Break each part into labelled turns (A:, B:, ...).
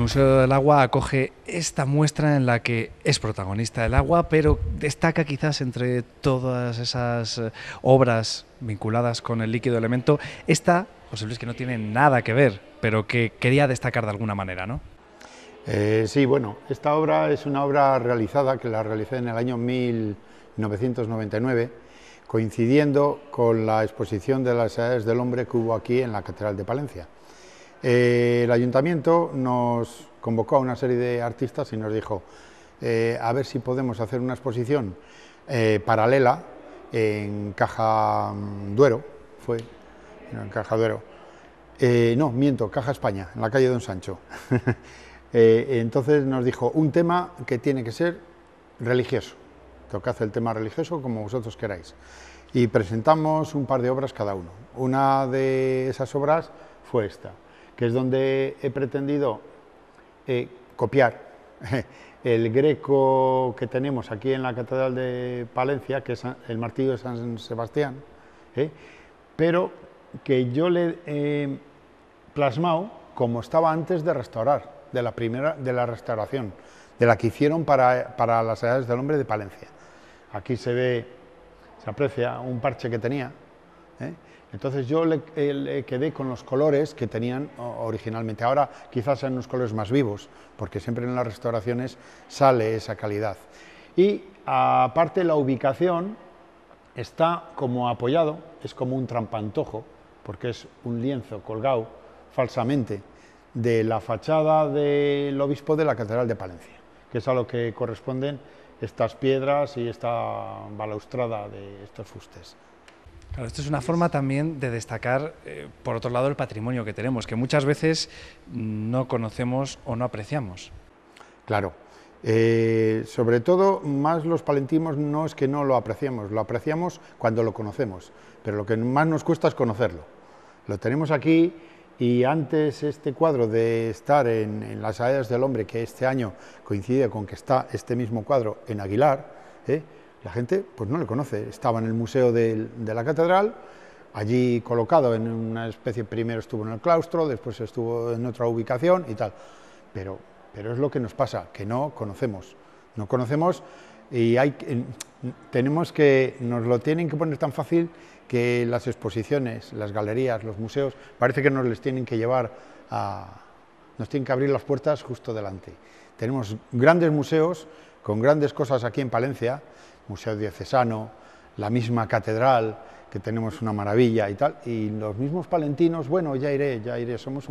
A: Museo del Agua acoge esta muestra en la que es protagonista el agua, pero destaca quizás entre todas esas obras vinculadas con el líquido elemento, esta, posible es que no tiene nada que ver, pero que quería destacar de alguna manera, ¿no?
B: Sí, bueno, esta obra es una obra realizada, que la realicé en el año 1999, coincidiendo con la exposición de las Edades del Hombre que hubo aquí en la Catedral de Palencia. El ayuntamiento nos convocó a una serie de artistas y nos dijo a ver si podemos hacer una exposición paralela en Caja Duero, en Caja Duero, no, miento, Caja España, en la calle Don Sancho. Entonces nos dijo un tema que tiene que ser religioso, tocad el tema religioso como vosotros queráis. Y presentamos un par de obras cada uno. Una de esas obras fue esta, que es donde he pretendido copiar el Greco que tenemos aquí en la Catedral de Palencia, que es el martillo de San Sebastián, pero que yo le he plasmado como estaba antes de restaurar, de la restauración, de la que hicieron para las Edades del Hombre de Palencia. Aquí se aprecia un parche que tenía, entonces yo le quedé con los colores que tenían originalmente. Ahora quizás sean unos colores más vivos, porque siempre en las restauraciones sale esa calidad. Y aparte la ubicación está como apoyado, es como un trampantojo, porque es un lienzo colgado falsamente de la fachada del obispo de la Catedral de Palencia, que es a lo que corresponden estas piedras y esta balaustrada de estos fustes.
A: Claro, esto es una forma también de destacar, por otro lado, el patrimonio que tenemos, que muchas veces no conocemos o no apreciamos.
B: Claro, sobre todo, más los palentinos no es que no lo apreciamos cuando lo conocemos, pero lo que más nos cuesta es conocerlo. Lo tenemos aquí. Y antes este cuadro de estar en las Edades del Hombre, que este año coincide con que está este mismo cuadro en Aguilar, la gente pues no le conoce. Estaba en el Museo de la Catedral, allí colocado en una especie, primero estuvo en el claustro, después estuvo en otra ubicación y tal. Pero es lo que nos pasa, que no conocemos y nos lo tienen que poner tan fácil que las exposiciones, las galerías, los museos, parece que nos les tienen que llevar nos tienen que abrir las puertas justo delante. Tenemos grandes museos con grandes cosas aquí en Palencia, Museo Diocesano, la misma catedral, que tenemos una maravilla y tal, y los mismos palentinos, bueno, ya iré, somos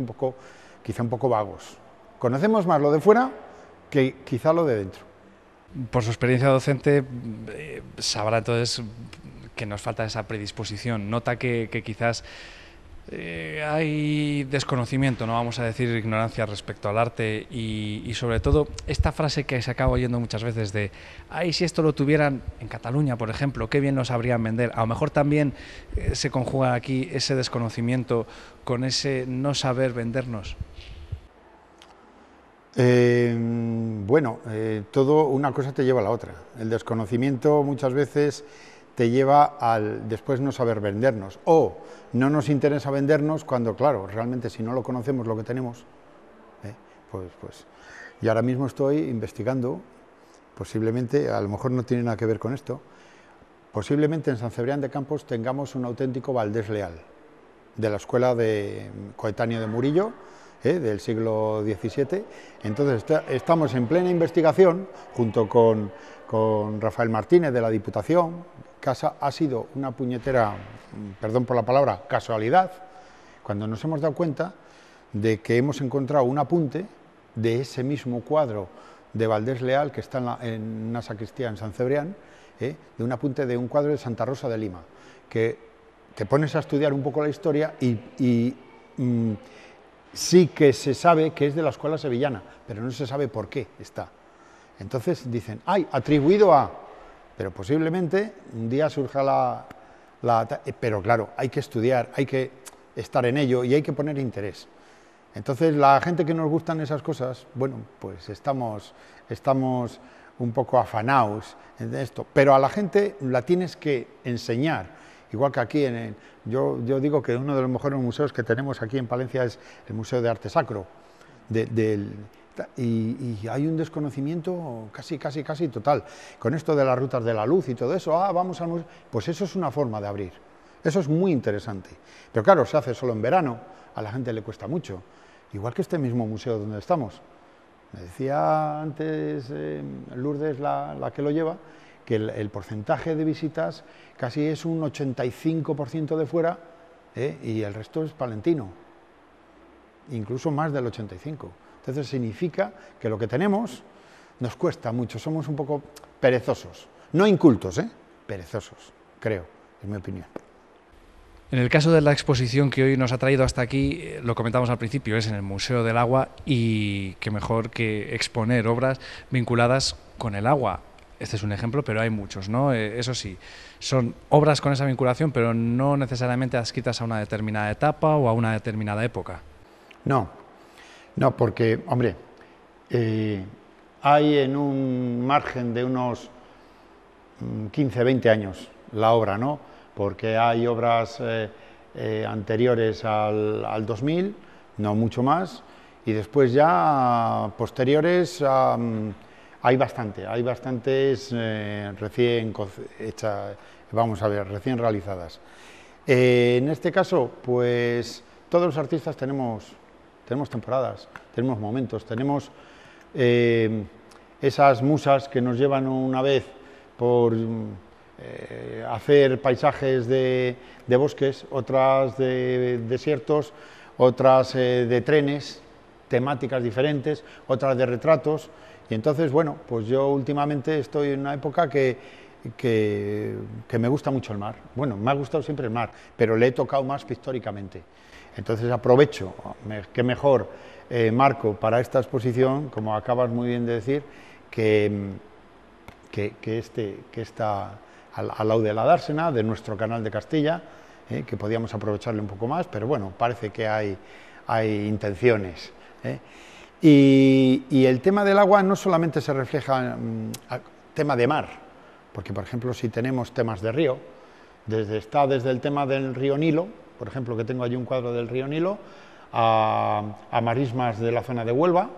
B: quizá un poco vagos. Conocemos más lo de fuera que quizá lo de dentro.
A: Por su experiencia docente, sabrá entonces que nos falta esa predisposición. Nota que quizás hay desconocimiento, no vamos a decir ignorancia respecto al arte y sobre todo esta frase que se acaba oyendo muchas veces de ay, si esto lo tuvieran en Cataluña, por ejemplo, qué bien lo sabrían vender. A lo mejor también se conjuga aquí ese desconocimiento con ese no saber vendernos.
B: Bueno, una cosa te lleva a la otra. El desconocimiento muchas veces te lleva al después no saber vendernos, o no nos interesa vendernos cuando, claro, realmente si no lo conocemos lo que tenemos, pues y ahora mismo estoy investigando, posiblemente, a lo mejor no tiene nada que ver con esto, posiblemente en San Cebrián de Campos tengamos un auténtico Valdés Leal, de la escuela coetáneo de Murillo, del siglo XVII. Entonces estamos en plena investigación junto con Rafael Martínez de la Diputación. Ha sido una puñetera, perdón por la palabra, casualidad, cuando nos hemos dado cuenta de que hemos encontrado un apunte de ese mismo cuadro de Valdés Leal que está en una sacristía en San Cebrián, de un apunte de un cuadro de Santa Rosa de Lima, que te pones a estudiar un poco la historia y sí que se sabe que es de la escuela sevillana, pero no se sabe por qué está. Entonces dicen, ¡ay, atribuido a! Pero posiblemente un día surja pero claro, hay que estudiar, hay que estar en ello y hay que poner interés. Entonces la gente que nos gustan esas cosas, bueno, pues estamos un poco afanados en esto, pero a la gente la tienes que enseñar. Igual que aquí, yo digo que uno de los mejores museos que tenemos aquí en Palencia es el Museo de Arte Sacro. y hay un desconocimiento casi total. Con esto de las rutas de la luz y todo eso, vamos al museo, pues eso es una forma de abrir. Eso es muy interesante. Pero claro, se hace solo en verano, a la gente le cuesta mucho. Igual que este mismo museo donde estamos. Me decía antes Lourdes, la que lo lleva, que el porcentaje de visitas casi es un 85% de fuera, y el resto es palentino, incluso más del 85%. Entonces significa que lo que tenemos nos cuesta mucho, somos un poco perezosos, no incultos, perezosos, creo, es mi opinión.
A: En el caso de la exposición que hoy nos ha traído hasta aquí, lo comentamos al principio, es en el Museo del Agua, y qué mejor que exponer obras vinculadas con el agua. Este es un ejemplo, pero hay muchos, ¿no? Eso sí, son obras con esa vinculación, pero no necesariamente adscritas a una determinada etapa o a una determinada época.
B: No, porque, hombre, hay en un margen de unos 15, 20 años la obra, ¿no? Porque hay obras anteriores al 2000, no mucho más, y después ya posteriores hay bastantes recién hechas, vamos a ver, recién realizadas. En este caso, pues todos los artistas tenemos temporadas, tenemos momentos, tenemos esas musas que nos llevan una vez por hacer paisajes de bosques, otras de desiertos, otras de trenes, temáticas diferentes, otras de retratos, y entonces, bueno, pues yo últimamente estoy en una época que me gusta mucho el mar. Bueno, me ha gustado siempre el mar, pero le he tocado más pictóricamente. Entonces aprovecho, qué mejor marco para esta exposición, como acabas muy bien de decir, que está al lado de la dársena, de nuestro canal de Castilla, que podíamos aprovecharle un poco más, pero bueno, parece que hay intenciones. Y el tema del agua no solamente se refleja en tema de mar, porque por ejemplo si tenemos temas de río, desde el tema del río Nilo, por ejemplo, que tengo allí un cuadro del río Nilo, a marismas de la zona de Huelva,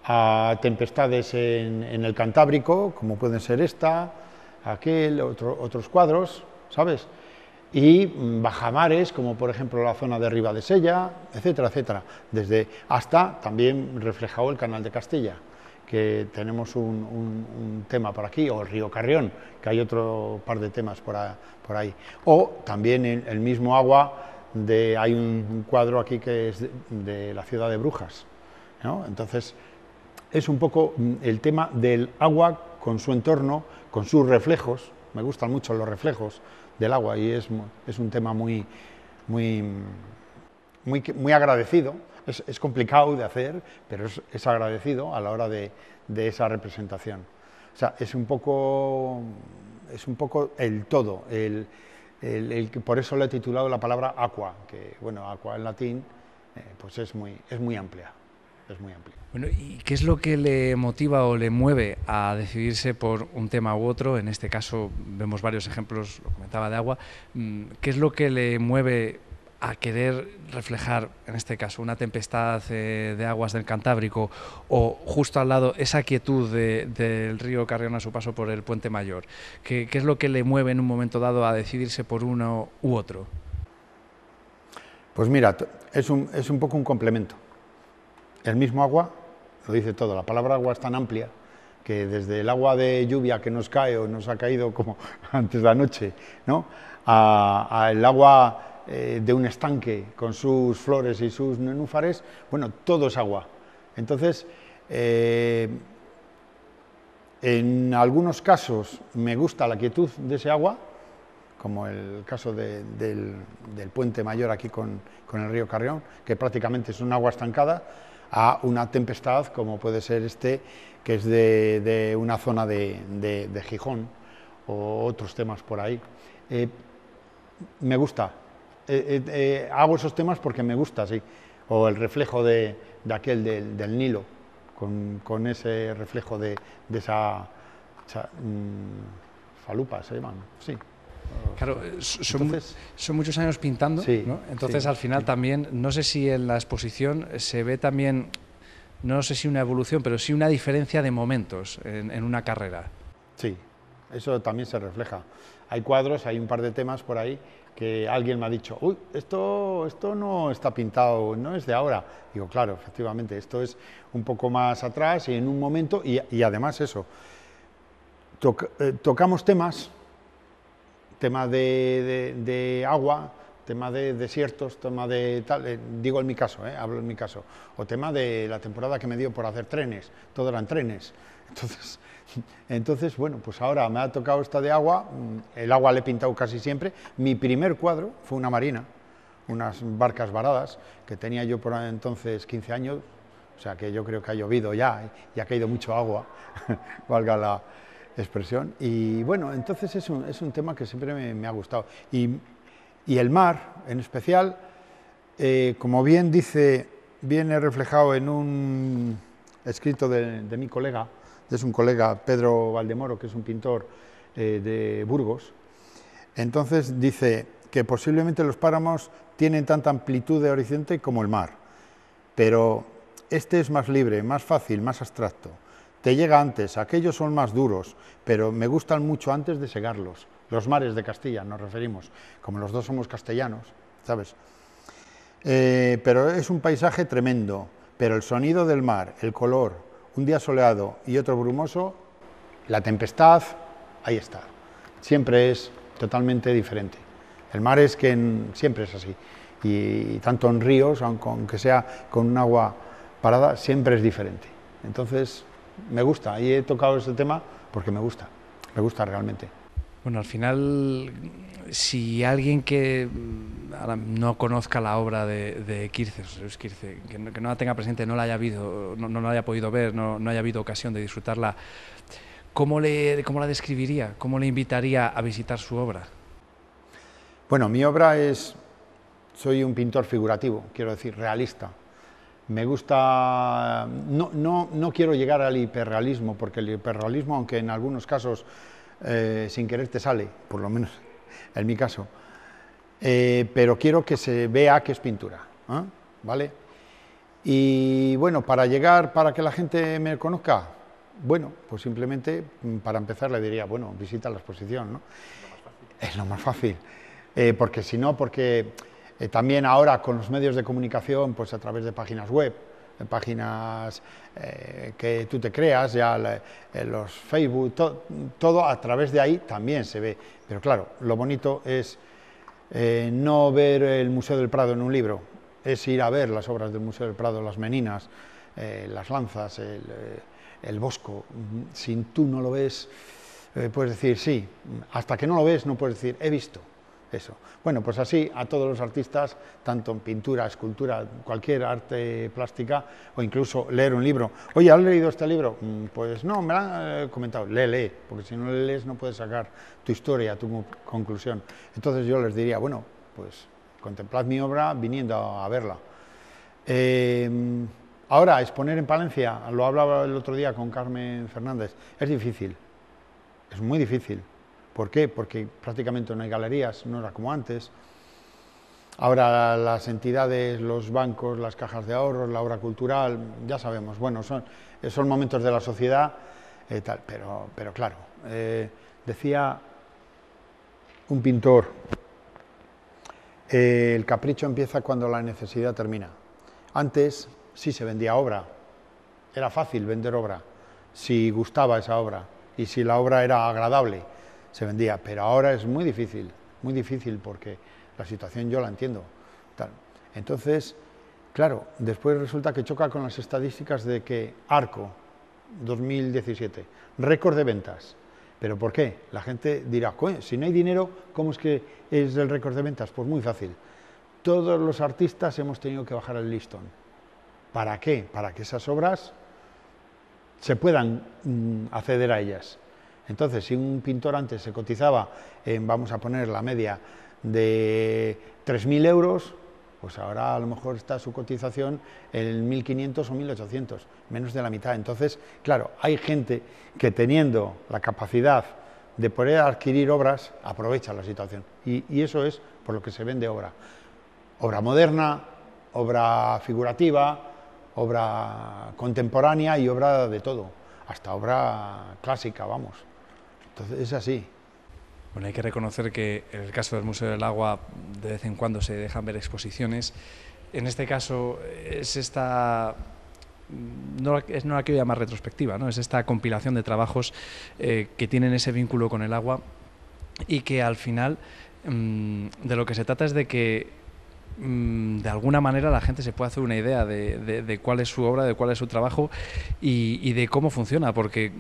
B: a tempestades en el Cantábrico, como pueden ser esta, otros cuadros, ¿sabes? Y bajamares, como por ejemplo la zona de Ribadesella, etcétera, etcétera, hasta también reflejado el Canal de Castilla, que tenemos un tema por aquí, o el río Carrión, que hay otro par de temas por ahí. O también el mismo agua, hay un cuadro aquí que es de la ciudad de Brujas, ¿no? Entonces, es un poco el tema del agua con su entorno, con sus reflejos. Me gustan mucho los reflejos del agua y es un tema muy agradecido. Es complicado de hacer, pero es agradecido a la hora de esa representación. O sea, es un poco el todo, por eso le he titulado la palabra aqua, que bueno, aqua en latín pues es muy amplia.
A: Bueno, ¿y qué es lo que le motiva o le mueve a decidirse por un tema u otro? En este caso vemos varios ejemplos, lo comentaba, de agua. ¿Qué es lo que le mueve a querer reflejar, en este caso, una tempestad de aguas del Cantábrico, o justo al lado esa quietud del río Carrión a su paso por el Puente Mayor? ¿Qué es lo que le mueve en un momento dado a decidirse por uno u otro?
B: Pues mira, es un poco un complemento. El mismo agua lo dice todo. La palabra agua es tan amplia que desde el agua de lluvia que nos cae o nos ha caído como antes de anoche, ¿no?, a el agua de un estanque con sus flores y sus nenúfares, bueno, todo es agua. Entonces, en algunos casos me gusta la quietud de ese agua, como el caso del Puente Mayor aquí con el río Carrión, que prácticamente es un agua estancada, a una tempestad como puede ser que es de una zona de Gijón, o otros temas por ahí. Me gusta, hago esos temas porque me gusta, sí, o el reflejo de aquel del Nilo, con ese reflejo de esa falupa, se llaman, sí.
A: Claro, son muchos años pintando,
B: sí,
A: ¿no? Entonces,
B: sí,
A: al final también, no sé si en la exposición se ve también no sé si una evolución, pero sí una diferencia de momentos en una carrera.
B: Sí, eso también se refleja. Hay cuadros, hay un par de temas por ahí que alguien me ha dicho, uy, esto no está pintado, no es de ahora. Digo, claro, efectivamente, esto es un poco más atrás y en un momento, y además eso, tocamos temas, tema de agua, tema de desiertos, tema de tal, digo en mi caso, hablo en mi caso, o tema de la temporada que me dio por hacer trenes, todo eran trenes. Entonces, bueno, pues ahora me ha tocado esta de agua, el agua le he pintado casi siempre. Mi primer cuadro fue una marina, unas barcas varadas, que tenía yo por entonces 15 años, o sea que yo creo que ha llovido ya, y ha caído mucho agua, valga la expresión. Y bueno, entonces es un tema que siempre me ha gustado. Y el mar, en especial, como bien dice, viene reflejado en un escrito de mi colega, es un colega, Pedro Valdemoro, que es un pintor de Burgos. Entonces dice que posiblemente los páramos tienen tanta amplitud de horizonte como el mar, pero este es más libre, más fácil, más abstracto. Te llega antes, aquellos son más duros, pero me gustan mucho antes de segarlos. Los mares de Castilla nos referimos, como los dos somos castellanos, ¿sabes? Pero es un paisaje tremendo, pero el sonido del mar, el color, un día soleado y otro brumoso, la tempestad, ahí está. Siempre es totalmente diferente. El mar es que siempre es así. Y tanto en ríos, aunque sea con un agua parada, siempre es diferente. Entonces, me gusta. Y he tocado ese tema porque me gusta realmente.
A: Bueno, al final, si alguien que no conozca la obra de Kirce, que no la tenga presente, no la haya visto, no la haya podido ver, no haya habido ocasión de disfrutarla, ¿cómo la describiría? ¿Cómo le invitaría a visitar su obra?
B: Bueno, mi obra soy un pintor figurativo, quiero decir, realista. Me gusta, no quiero llegar al hiperrealismo, porque el hiperrealismo, aunque en algunos casos sin querer te sale, por lo menos en mi caso, pero quiero que se vea que es pintura, ¿vale? Y bueno, para que la gente me conozca, bueno, pues simplemente para empezar le diría, bueno, visita la exposición, ¿no? Es lo más fácil, porque si no, también ahora con los medios de comunicación, pues a través de páginas web, páginas que tú te creas, ya los Facebook, todo a través de ahí también se ve. Pero claro, lo bonito es no ver el Museo del Prado en un libro, es ir a ver las obras del Museo del Prado, las meninas, las lanzas, el bosco. Si tú no lo ves, puedes decir sí, hasta que no lo ves no puedes decir he visto. Eso. Bueno, pues así a todos los artistas, tanto en pintura, escultura, cualquier arte plástica, o incluso leer un libro. Oye, ¿has leído este libro? Pues no, me lo han comentado. Lee, porque si no le lees no puedes sacar tu historia, tu conclusión. Entonces yo les diría, bueno, pues contemplad mi obra viniendo a verla. Ahora, exponer en Palencia, lo hablaba el otro día con Carmen Fernández, es difícil, es muy difícil. ¿Por qué? Porque prácticamente no hay galerías, no era como antes. Ahora las entidades, los bancos, las cajas de ahorros, la obra cultural, ya sabemos, bueno, son momentos de la sociedad, tal, pero claro, decía un pintor, el capricho empieza cuando la necesidad termina. Antes sí se vendía obra, era fácil vender obra, si gustaba esa obra y si la obra era agradable, se vendía, pero ahora es muy difícil porque la situación yo la entiendo. Tal. Entonces, claro, después resulta que choca con las estadísticas de que Arco, 2017, récord de ventas. ¿Pero por qué? La gente dirá, si no hay dinero, ¿cómo es que es el récord de ventas? Pues muy fácil. Todos los artistas hemos tenido que bajar el listón. ¿Para qué? Para que esas obras se puedan acceder a ellas. Entonces, si un pintor antes se cotizaba en, vamos a poner la media, de 3.000 euros, pues ahora a lo mejor está su cotización en 1.500 o 1.800, menos de la mitad. Entonces, claro, hay gente que teniendo la capacidad de poder adquirir obras, aprovecha la situación. Y eso es por lo que se vende obra. Obra moderna, obra figurativa, obra contemporánea y obra de todo, hasta obra clásica, vamos. Entonces es así.
A: Bueno, hay que reconocer que en el caso del Museo del Agua de vez en cuando se dejan ver exposiciones. En este caso es esta, no la quiero llamar retrospectiva, ¿no? Es esta compilación de trabajos que tienen ese vínculo con el agua y que al final de lo que se trata es de que de alguna manera la gente se pueda hacer una idea de cuál es su obra, de cuál es su trabajo y de cómo funciona, porque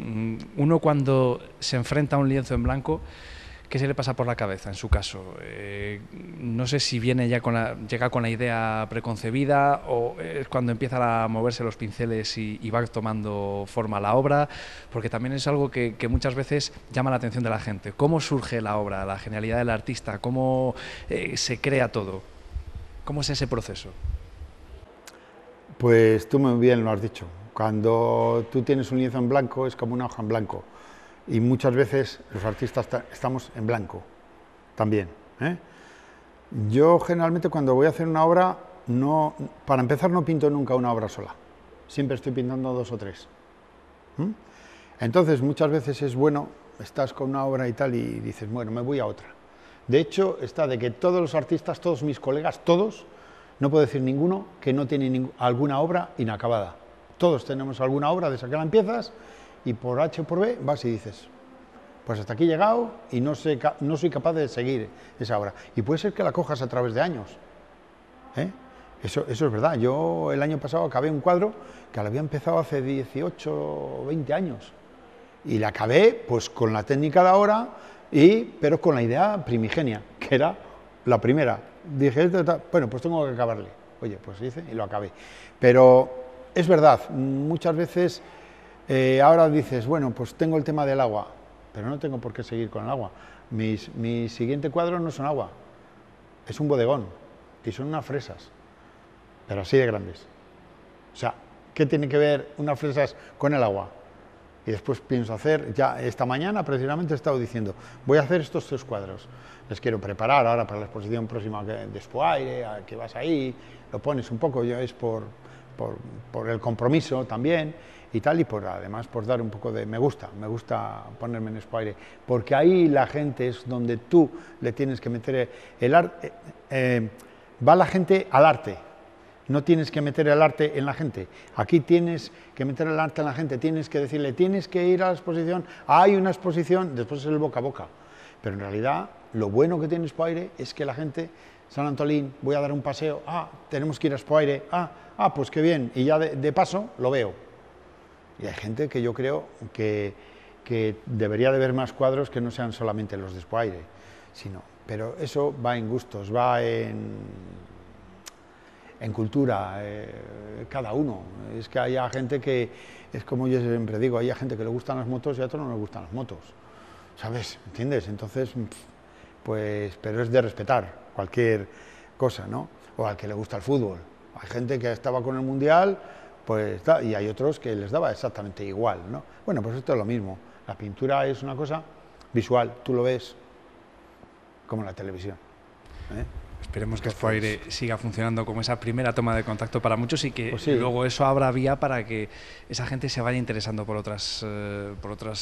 A: uno cuando se enfrenta a un lienzo en blanco, ¿qué se le pasa por la cabeza en su caso? No sé si viene ya llega con la idea preconcebida o es cuando empiezan a moverse los pinceles y va tomando forma la obra, porque también es algo que muchas veces llama la atención de la gente. ¿Cómo surge la obra, la genialidad del artista? ¿Cómo se crea todo? ¿Cómo es ese proceso?
B: Pues tú muy bien lo has dicho. Cuando tú tienes un lienzo en blanco es como una hoja en blanco. Y muchas veces los artistas estamos en blanco también, ¿eh? Yo generalmente cuando voy a hacer una obra, para empezar no pinto nunca una obra sola. Siempre estoy pintando 2 o 3. Entonces muchas veces es bueno, estás con una obra y tal y dices, bueno, me voy a otra. De hecho, está de que todos los artistas, todos mis colegas, todos, no puedo decir ninguno que no tiene alguna obra inacabada. Todos tenemos alguna obra de esa que la empiezas y por H o por B vas y dices, pues hasta aquí he llegado y no soy capaz de seguir esa obra. Y puede ser que la cojas a través de años, ¿eh? Eso es verdad. Yo el año pasado acabé un cuadro que lo había empezado hace 18 o 20 años y la acabé pues con la técnica de ahora, pero con la idea primigenia, que era la primera. Dije, bueno, pues tengo que acabarle. Oye, pues hice y lo acabé. Pero es verdad, muchas veces ahora dices, bueno, pues tengo el tema del agua, pero no tengo por qué seguir con el agua. Mi siguiente cuadro no son agua, es un bodegón y son unas fresas, pero así de grandes. O sea, ¿qué tiene que ver unas fresas con el agua? Y después pienso hacer, ya esta mañana precisamente he estado diciendo, voy a hacer estos 3 cuadros. Les quiero preparar ahora para la exposición próxima de Espoaire, que vas ahí, lo pones un poco, es por el compromiso también y tal, y además por dar un poco de... Me gusta ponerme en Espoaire, porque ahí la gente es donde tú le tienes que meter el arte, va la gente al arte. No tienes que meter el arte en la gente. Aquí tienes que meter el arte en la gente. Tienes que decirle, tienes que ir a la exposición. Hay una exposición, después es el boca a boca. Pero en realidad, lo bueno que tiene Espoaire es que la gente, San Antolín, voy a dar un paseo. Tenemos que ir a Espoaire. Pues qué bien. Y ya de paso lo veo. Y hay gente que yo creo que debería de ver más cuadros que no sean solamente los de Espoaire. Pero eso va en gustos, va en cultura, cada uno. Es que hay gente que, es como yo siempre digo, hay gente que le gustan las motos y a otros no le gustan las motos, ¿sabes? ¿Entiendes? Entonces, pues, pero es de respetar cualquier cosa, ¿no? O al que le gusta el fútbol. Hay gente que estaba con el Mundial, pues, y hay otros que les daba exactamente igual, ¿no? Bueno, pues esto es lo mismo. La pintura es una cosa visual, tú lo ves como en la televisión, ¿eh?
A: Esperemos que Espoaire siga funcionando como esa primera toma de contacto para muchos y que
B: pues sí,
A: luego eso abra vía para que esa gente se vaya interesando por otras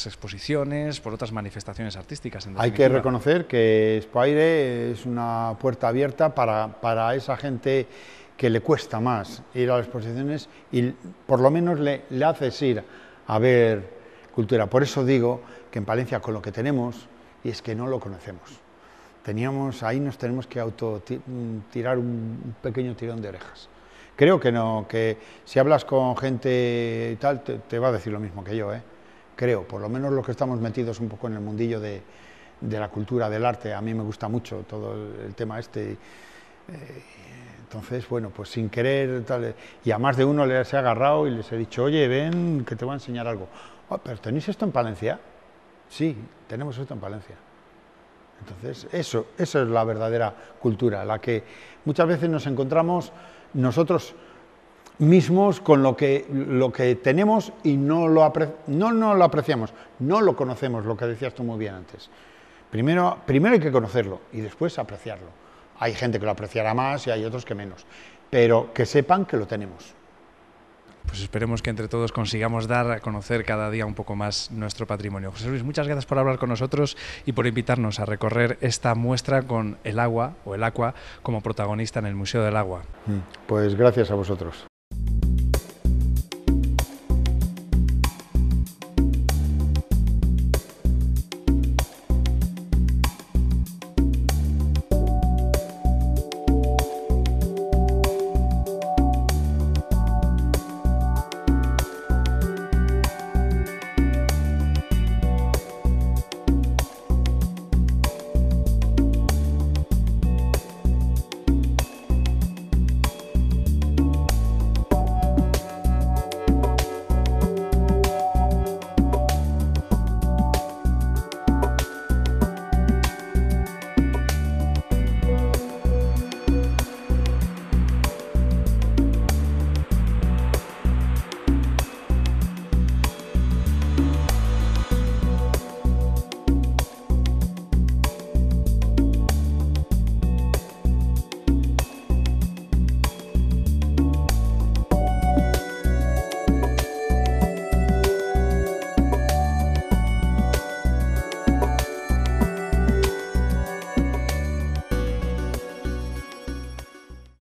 A: exposiciones, por otras manifestaciones artísticas.
B: Hay que reconocer que Espoaire es una puerta abierta para esa gente que le cuesta más ir a las exposiciones y por lo menos le haces ir a ver cultura. Por eso digo que en Palencia con lo que tenemos, y es que no lo conocemos. Ahí nos tenemos que tirar un pequeño tirón de orejas. Creo que no, que si hablas con gente y tal, te va a decir lo mismo que yo, ¿eh? Creo, por lo menos los que estamos metidos un poco en el mundillo de la cultura, del arte, a mí me gusta mucho todo el tema este. Entonces, bueno, pues sin querer, tal, y a más de uno les he agarrado y les he dicho, oye, ven, que te voy a enseñar algo. ¿Pero tenéis esto en Palencia? Sí, tenemos esto en Palencia. Entonces, eso es la verdadera cultura, la que muchas veces nos encontramos nosotros mismos con lo que tenemos y no lo apreciamos, no lo conocemos, lo que decías tú muy bien antes. Primero hay que conocerlo y después apreciarlo. Hay gente que lo apreciará más y hay otros que menos, pero que sepan que lo tenemos.
A: pues esperemos que entre todos consigamos dar a conocer cada día un poco más nuestro patrimonio. José Luis, muchas gracias por hablar con nosotros y por invitarnos a recorrer esta muestra con el agua o el aqua como protagonista en el Museo del Agua.
B: Pues gracias a vosotros.